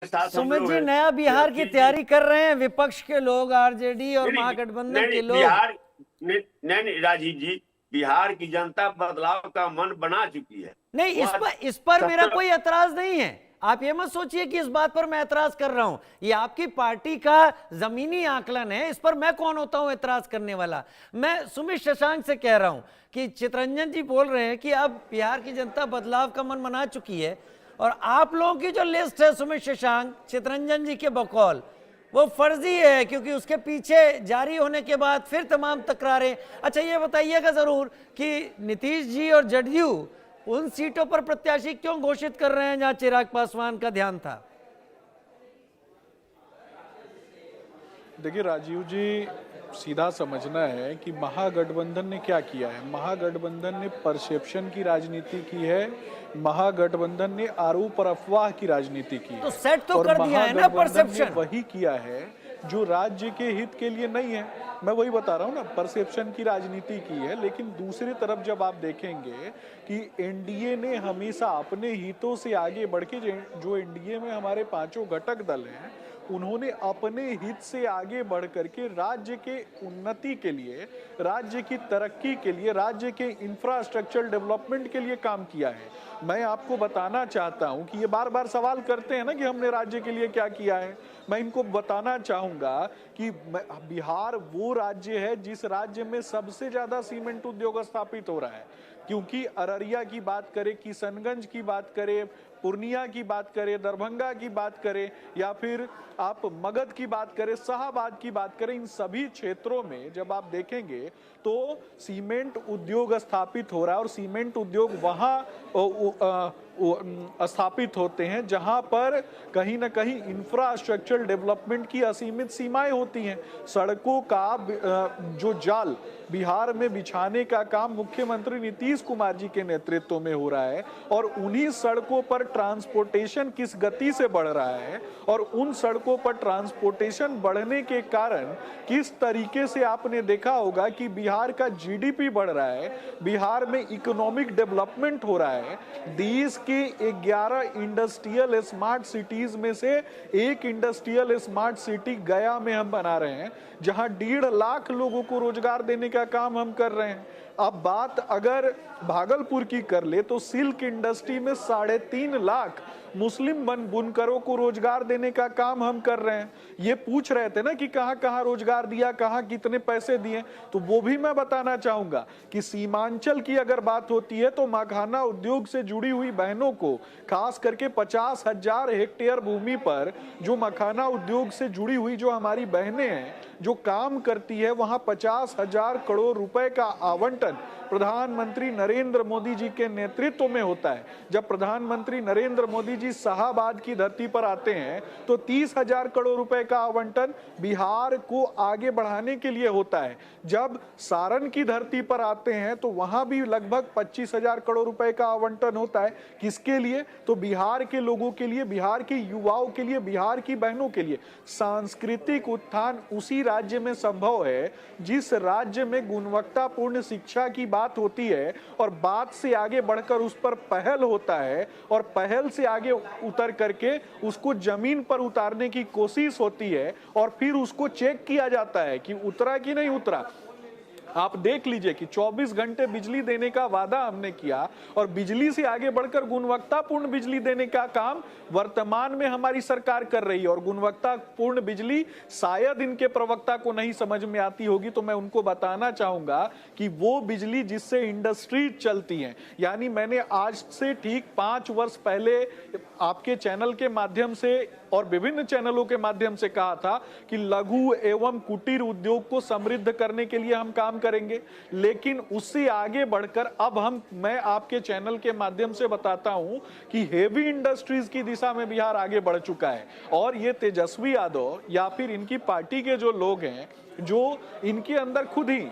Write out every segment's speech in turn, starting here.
साथ हम सुमित लोग जी, हैं। नया बिहार की जी, तैयारी कर रहे हैं विपक्ष के लोग, आरजेडी और नहीं महागठबंधन नहीं के नहीं, लोग। बिहार नहीं नहीं नहीं, राजीव जी, बिहार की जनता बदलाव का मन बना चुकी है। नहीं, वह इस पर मेरा सत्तर कोई एतराज नहीं है। आप ये मत सोचिए कि इस बात पर मैं एतराज कर रहा हूं। ये आपकी पार्टी का जमीनी आकलन है, इस पर मैं कौन होता हूं एतराज करने वाला। मैं सुमित शशांक से कह रहा हूं कि चितरंजन जी बोल रहे हैं कि अब बिहार की जनता बदलाव का मन बना चुकी है, और आप लोगों की जो लिस्ट है सुमित शशांक, चितरंजन जी के बकौल, वो फर्जी है, क्योंकि उसके पीछे जारी होने के बाद फिर तमाम तकरारें। अच्छा, ये बताइएगा जरूर कि नीतीश जी और जदयू उन सीटों पर प्रत्याशी क्यों घोषित कर रहे हैं जहां चिराग पासवान का ध्यान था। देखिए राजीव जी, सीधा समझना है कि महागठबंधन ने क्या किया है। महागठबंधन ने परसेप्शन की राजनीति की है, महागठबंधन ने आरोप और अफवाह की राजनीति की है। तो सेट तो और कर दिया है ना महागठबंधन ने परसेप्शन। वही किया है जो राज्य के हित के लिए नहीं है। मैं वही बता रहा हूँ ना, परसेप्शन की राजनीति की है। लेकिन दूसरी तरफ जब आप देखेंगे कि एनडीए ने हमेशा अपने हितों से आगे बढ़ के, जो एनडीए में हमारे पांचों घटक दल हैं, उन्होंने अपने हित से आगे बढ़ करके राज्य के उन्नति के लिए, राज्य की तरक्की के लिए, राज्य के इंफ्रास्ट्रक्चर डेवलपमेंट के लिए काम किया है। मैं आपको बताना चाहता हूं कि ये बार बार सवाल करते हैं ना कि हमने राज्य के लिए क्या किया है। मैं इनको बताना चाहूंगा कि बिहार वो राज्य है जिस राज्य में सबसे ज्यादा सीमेंट उद्योग स्थापित हो रहा है। क्योंकि अररिया की बात करें, किशनगंज की बात करें, पूर्णिया की बात करें, दरभंगा की बात करें, या फिर आप मगध की बात करें, शाहाबाद की बात करें, इन सभी क्षेत्रों में जब आप देखेंगे तो सीमेंट उद्योग स्थापित हो रहा है। और सीमेंट उद्योग वहां स्थापित होते हैं जहां पर कहीं ना कहीं इंफ्रास्ट्रक्चर डेवलपमेंट की असीमित सीमाएं होती हैं। सड़कों का जो जाल बिहार में बिछाने का काम मुख्यमंत्री नीतीश कुमार जी के नेतृत्व में हो रहा है, और उन्हीं सड़कों पर ट्रांसपोर्टेशन किस गति से बढ़ रहा है, और उन सड़कों पर ट्रांसपोर्टेशन बढ़ने के कारण किस तरीके से आपने देखा होगा कि बिहार का जीडीपी बढ़ रहा है, बिहार में इकोनॉमिक डेवलपमेंट हो रहा है। देश के 11 इंडस्ट्रियल स्मार्ट सिटीज में से एक इंडस्ट्रियल स्मार्ट सिटी गया में हम बना रहे हैं, जहां 1.5 लाख लोगों को रोजगार देने का काम हम कर रहे हैं। अब बात अगर भागलपुर की कर ले तो सिल्क इंडस्ट्री में 3.5 लाख मुस्लिम बुनकरों को रोजगार देने का काम हम कर रहे हैं। ये पूछ रहे थे ना कि कहां कहां रोजगार दिया, कहां कितने पैसे दिए, तो वो भी मैं बताना चाहूंगा कि सीमांचल की अगर बात होती है तो मखाना उद्योग से जुड़ी हुई बहनों को, खास करके 50,000 हेक्टेयर भूमि पर जो मखाना उद्योग से जुड़ी हुई जो हमारी बहनें हैं जो काम करती है, वहां 50,000 करोड़ रुपए का आवंटन प्रधानमंत्री नरेंद्र मोदी जी के नेतृत्व में होता है। जब प्रधानमंत्री नरेंद्र मोदी जी शाहाबाद की धरती पर आते हैं तो 30,000 करोड़ रुपए का आवंटन बिहार को आगे बढ़ाने के लिए होता है। जब सारण की धरती पर आते हैं तो वहां भी लगभग 25,000 करोड़ रुपए का आवंटन होता है। किसके लिए? तो बिहार के लोगों के लिए, बिहार के युवाओं के लिए, बिहार की बहनों के लिए। सांस्कृतिक उत्थान उसी राज्य में संभव है जिस राज्य में गुणवत्तापूर्ण शिक्षा की बात होती है, और बात से आगे बढ़कर उस पर पहल होता है, और पहल से आगे उतर करके उसको जमीन पर उतारने की कोशिश होती है, और फिर उसको चेक किया जाता है कि उतरा कि नहीं उतरा। आप देख लीजिए कि 24 घंटे बिजली देने का वादा हमने किया, और बिजली से आगे बढ़कर गुणवत्तापूर्ण बिजली देने का काम वर्तमान में हमारी सरकार कर रही है। और गुणवत्तापूर्ण बिजली शायद इनके प्रवक्ता को नहीं समझ में आती होगी, तो मैं उनको बताना चाहूंगा कि वो बिजली जिससे इंडस्ट्री चलती है। यानी मैंने आज से ठीक 5 वर्ष पहले आपके चैनल के माध्यम से और विभिन्न चैनलों के माध्यम से कहा था कि लघु एवं कुटीर उद्योग को समृद्ध करने के लिए हम काम करेंगे। लेकिन उससे आगे बढ़कर अब मैं आपके चैनल के माध्यम से बताता हूं कि हेवी इंडस्ट्रीज की दिशा में बिहार आगे बढ़ चुका है। और ये तेजस्वी यादव या फिर इनकी पार्टी के जो लोग हैं, जो इनके अंदर खुद ही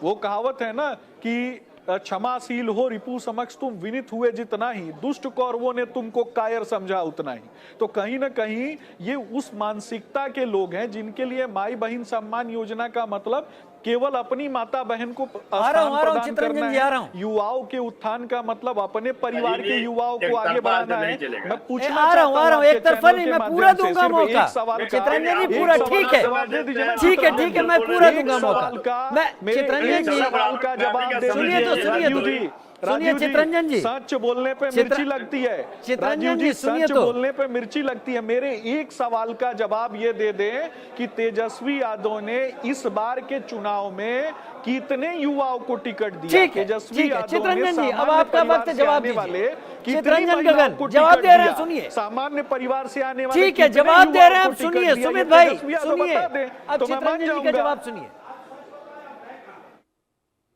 वो कहावत है ना कि क्षमाशील हो रिपु समक्ष तुम विनित हुए जितना ही, दुष्ट कौरवों ने तुमको कायर समझा उतना ही। तो कहीं ना कहीं ये उस मानसिकता के लोग हैं जिनके लिए माई बहन सम्मान योजना का मतलब केवल अपनी माता बहन को आ रहा हूं, प्रदान चित्रंजन करना जी, आ रहा हूं। है। युवाओं के उत्थान का मतलब अपने परिवार के युवाओं को आगे एकतरफा बढ़ाना नहीं है। चलेगा। मैं पूछना आ रहा हूं, चाहता एक तरफा चैनल नहीं, के मैं माध्यम पूरा से दूंगा सिर्फ मौका। एक सवाल का चित्रंजन जी एक पूरा सवाल ठीक का है, जवाब दे दीजिए ना ठीक है, चित्रंजन ठीक है, जी। मैं पूरा एक दूंगा मौका। सवाल का मैं मेरे चित्रंजन एक जी सवाल का जवाब दे सुनिए दीजिए। तो सुनिए राजीव तो जी, सुनिए राजीव चित्रंजन जी, सच बोलने पे मिर्ची लगती है। चित्रंजन राजीव जी, सुनिए सच तो। बोलने पे मिर्ची लगती है। मेरे एक सवाल का जवाब ये दे दें कि तेजस्वी यादव ने इस बार के चुनाव में कितने युवाओं को टिकट दिया? ठीक है, तेजस्वी ठीक है यादव ने चित्रंजन जी, अब सामान्य आपका परिवार वक्त से जवाब आने वाले दीजिए। कितनी चित्रंजन महिलाओं गगन को जवाब टिकट दे रहे हैं, दिया? सुनिए। सामान्य परिवार से आने वाले ठीक है, कितने जवाब दे रहे हैं, युवाओं अब को टिकट सुनिए दिया? ये सुमित भाई, तेजस्वी यादव सुनिए। बता दें अब तो मैं मान चित्रंजन जी का जाऊंगा। जवाब सुनिए।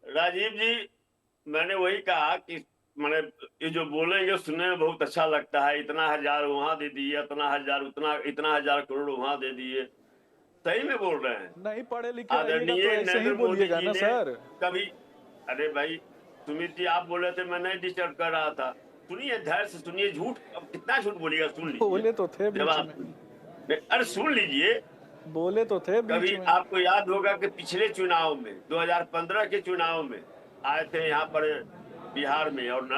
राजीव जी, मैंने वही कहा कि मैंने ये जो बोलेंगे सुनने में बहुत अच्छा लगता है। इतना हजार वहां दे दिए, इतना हजार उतना, इतना हजार करोड़ वहां दे दिए। सही में बोल रहे हैं। नहीं पढ़े लिखे आइएगा आदरणीय तो ऐसे ही नरेंद्र मोदी बोलिएगा जी ना ने सर। कभी, अरे भाई सुमित जी आप बोल रहे थे, मैं नहीं डिस्टर्ब कर रहा था। सुनिए, धैर्य से सुनिए। झूठ, अब कितना झूठ बोलिएगा, सुन लीजिए। बोले तो थे बीच जवाब में, अरे सुन लीजिए। बोले तो थे बीच कभी में। आपको याद होगा कि पिछले चुनाव में 2015 के चुनाव में आए थे यहाँ पर बिहार में और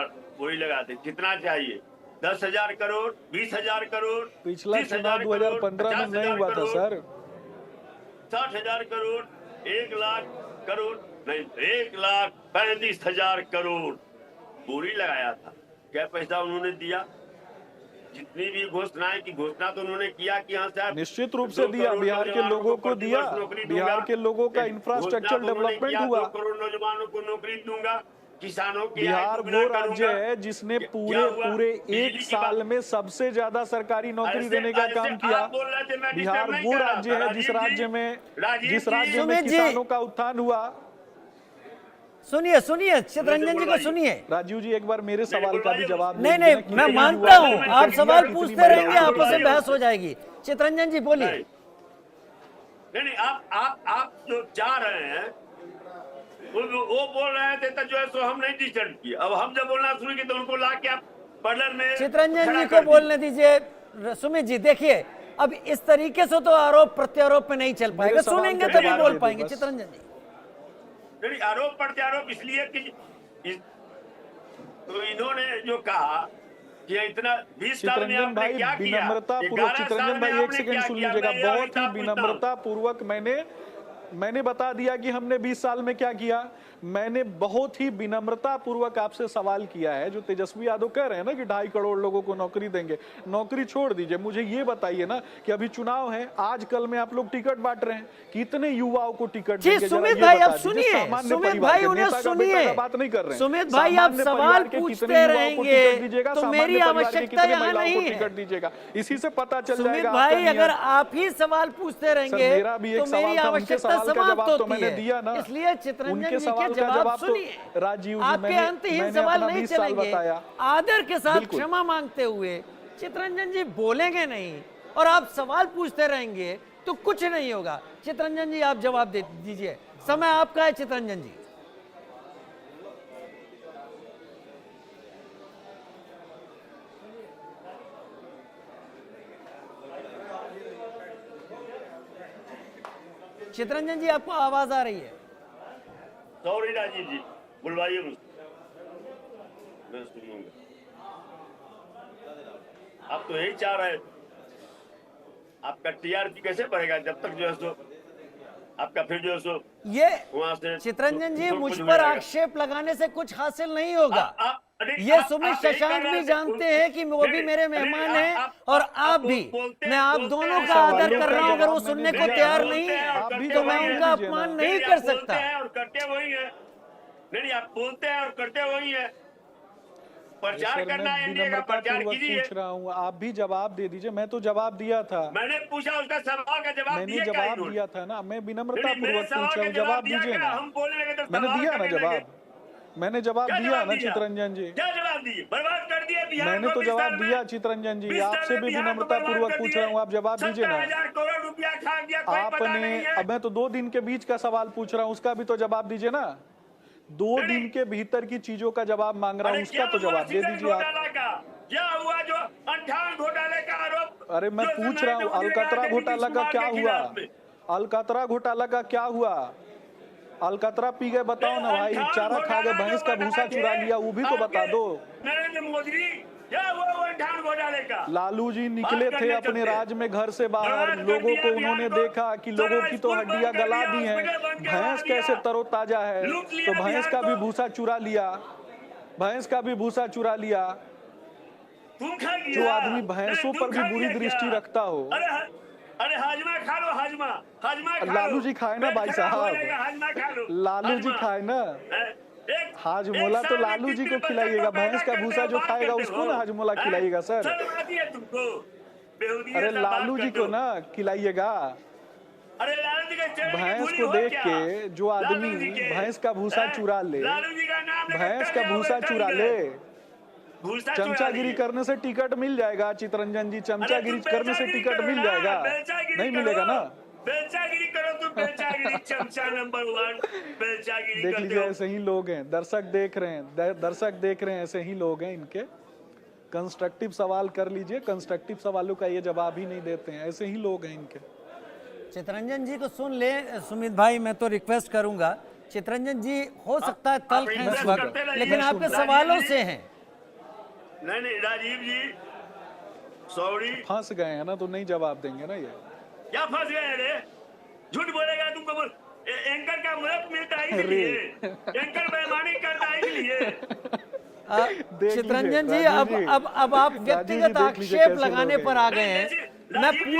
वही लगाते। कितना चाहिए? 10,000 करोड़, 20,000 करोड़, पिछला 30,000 चुनाव करोड़, 2015 में नहीं 50,000 हुआ था करोड़, सर। 60,000 करोड़, 1,00,000 करोड़, नहीं 1,35,000 करोड़ बोरी लगाया था। क्या पैसा उन्होंने दिया? जितनी भी घोषणाएं की, घोषणा तो उन्होंने किया कि यहाँ से निश्चित रूप से दिया, बिहार के लोगों को दिया। बिहार के लोगों का इंफ्रास्ट्रक्चर डेवलपमेंट हुआ। 2 करोड़ नौजवानों को नौकरी दूंगा, किसानों की बिहार वो राज्य है जिसने पूरे एक साल में सबसे ज्यादा सरकारी नौकरी देने का काम किया। बिहार वो राज्य है जिस राज्य में किसानों का उत्थान हुआ। सुनिए सुनिए चित्रंजन जी को सुनिए। राजीव जी एक बार मेरे सवाल का भी जवाब नहीं नहीं, मैं मानता हूँ आप सवाल पूछते रहेंगे, आपस में बहस हो जाएगी। चित्रंजन जी बोलिए। नहीं, आप जो जा रहे हैं वो बोल रहे थे तो जो है सो हम नहीं डिस्टर्ब किए। अब हम जब बोलना शुरू किए तो उनको ला के आप पार्लर में चित्रंजन जी को बोलने दीजिए। सुमित जी देखिए, अब इस तरीके से तो आरोप प्रत्यारोप पे नहीं चल पाएगा, सुनेंगे तभी बोल पाएंगे। चित्रंजन जी नहीं, आरोप प्रत्यारोप इसलिए कि तो इन्होंने जो कहा कि इतना 20 साल में आपने क्या किया? विनम्रता पूर्वक चित्रंजन भाई एक सेकंड सुन लीजिएगा। बहुत ही विनम्रता पूर्वक मैंने बता दिया कि हमने 20 साल में क्या किया। मैंने बहुत ही विनम्रता पूर्वक आपसे सवाल किया है। जो तेजस्वी यादव कह रहे हैं ना कि 2.5 करोड़ लोगों को नौकरी देंगे, नौकरी छोड़ दीजिए, मुझे ये बताइए ना कि अभी चुनाव है, आज कल में आप लोग टिकट बांट रहे हैं, कितने युवाओं को टिकट देंगे? सुमित भाई अब सुनिए, सुमित भाई उन्हें सुनिए। बात नहीं कर रहे हैं सुमित भाई आप सवाल पूछते रहेंगे तो मेरी आवश्यकता यहाँ नहीं है। टिकट दीजिएगा, इसी से पता चल सुमित जाएगा। भाई अगर आप ही सवाल पूछते रहेंगे मेरा भी एक तो मेरी सवाल था, उनके आवश्यकता सवाल का समाप्त जवाब तो होती मैंने है। दिया ना। इसलिए चित्रंजन उनके जी सवाल के का जवाब जवाब तो सुनिए। राजीव जी आपके अंतहीन सवाल नहीं चलेंगे। आदर के साथ क्षमा मांगते हुए चित्रंजन जी बोलेंगे नहीं और आप सवाल पूछते रहेंगे तो कुछ नहीं होगा। चित्रंजन जी आप जवाब दे दीजिए, समय आपका है। चित्रंजन जी चित्रंजन जी आपको आवाज आ रही है? सॉरी राजीव जी, बुलवाइए मुझे, मैं सुनूंगा। आप तो यही चाह रहे, आपका टीआरपी कैसे बढ़ेगा जब तक जो है सो आपका फिर जो है सो ये वहां से चित्रंजन जी मुझ पर आक्षेप लगाने से कुछ हासिल नहीं होगा। ये सुमित शशांक भी जानते हैं कि वो भी मेरे मेहमान हैं और आप भी। मैं आप दोनों का आदर कर रहा हूं। अगर वो सुनने को तैयार नहीं है तो मैं उनका अपमान नहीं कर सकता। और करते वही है। नहीं, आप बोलते हैं और करते वही है। प्रचार करना है, इंडिया का प्रचार कीजिए। पूछ रहा हूँ, आप भी जवाब दे दीजिए। मैं तो जवाब दिया था, मैंने पूछा, उसका सवाल का जवाब मैंने जवाब दिया था ना। मैं विनम्रता पूर्वक पूछ रहा हूँ, जवाब दीजिए ना। हम बोलने लगे तो मैंने दिया ना जवाब, मैंने जवाब दिया ना चित्रंजन जी। क्या जवाब दिए? बर्बाद कर दिया बिहार। मैंने तो जवाब दिया चित्रंजन जी, आपसे भी विनम्रता पूर्वक पूछ रहा हूँ, आप जवाब दीजिए ना। 70,000 करोड़ रुपया खा गया, कोई पता नहीं आपने, है। अब मैं तो 2 दिन के बीच का सवाल पूछ रहा हूँ, उसका भी तो जवाब दीजिए ना। 2 दिन के भीतर की चीजों का जवाब मांग रहा हूँ, उसका तो जवाब दे दीजिए आप। क्या हुआ जो 58 घोटाले का आरोप? अरे मैं पूछ रहा हूँ, अलकतरा घोटाला का क्या हुआ? अलकतरा घोटाला का क्या हुआ? अलकतरा पी गए बताओ ना भाई, चारा खा गए, भैंस का भूसा चुरा लिया, वो भी तो बता दो। नरेंद्र मोदी या वो अंठान घोटाले का लालू जी निकले थे अपने राज्य में घर से बाहर, लोगों को उन्होंने देखा कि लोगों की तो हड्डियां गला दी हैं, भैंस कैसे तरोताजा है, तो भैंस का भी भूसा चुरा लिया, भैंस का भी भूसा चुरा लिया। तुम खा लिया। जो आदमी भैंसों पर भी बुरी दृष्टि रखता हो। अरे हाजमा खा लो, हाजमा हाजमा खा लो। लालू जी खाए ना भाई साहब, हाजमा खा लो, लालू जी खाए ना, हाजमोला तो लालू जी को खिलाइएगा, भैंस का भूसा जो खाएगा उसको ना हाजमोला खिलाइएगा सर। तुमको अरे लालू जी को ना खिलाइएगा। अरे लालू जी का भैंस को देख के जो आदमी भैंस का भूसा चुरा ले, लालू जी का नाम भैंस का भूसा चुरा ले, चमचागिरी करने से टिकट मिल जाएगा। चितरंजन जी, चमचागिरी करने से टिकट मिल जाएगा? नहीं मिलेगा ना। बेचागिरी करो तुम, बेचागिरी चमचा नंबर 1 बेचागिरी देख करते लीजिए, हो। ऐसे ही लोग हैं, दर्शक देख रहे हैं, दर्शक देख रहे हैं, ऐसे ही लोग हैं। इनके कंस्ट्रक्टिव सवाल कर लीजिए, कंस्ट्रक्टिव सवालों का ये जवाब ही नहीं देते हैं, ऐसे ही लोग हैं इनके। चितरंजन जी को सुन ले सुमित भाई, मैं तो रिक्वेस्ट करूंगा चितरंजन जी, हो सकता है तल्ख हैं इस वक्त, लेकिन आपके सवालों से हैं। नहीं राजीव जी, सॉरी, फंस गए हैं ना तो नहीं जवाब देंगे ना ये। क्या फंस गए रे? झूठ बोलेगा तुमको बोल। एंकर का मुहूर्त मिलता है इसलिए, एंकर बेईमानी करता है इसलिए। चितरंजन जी, अब आप व्यक्तिगत आक्षेप लगाने पर आ गए हैं। मैं पूरा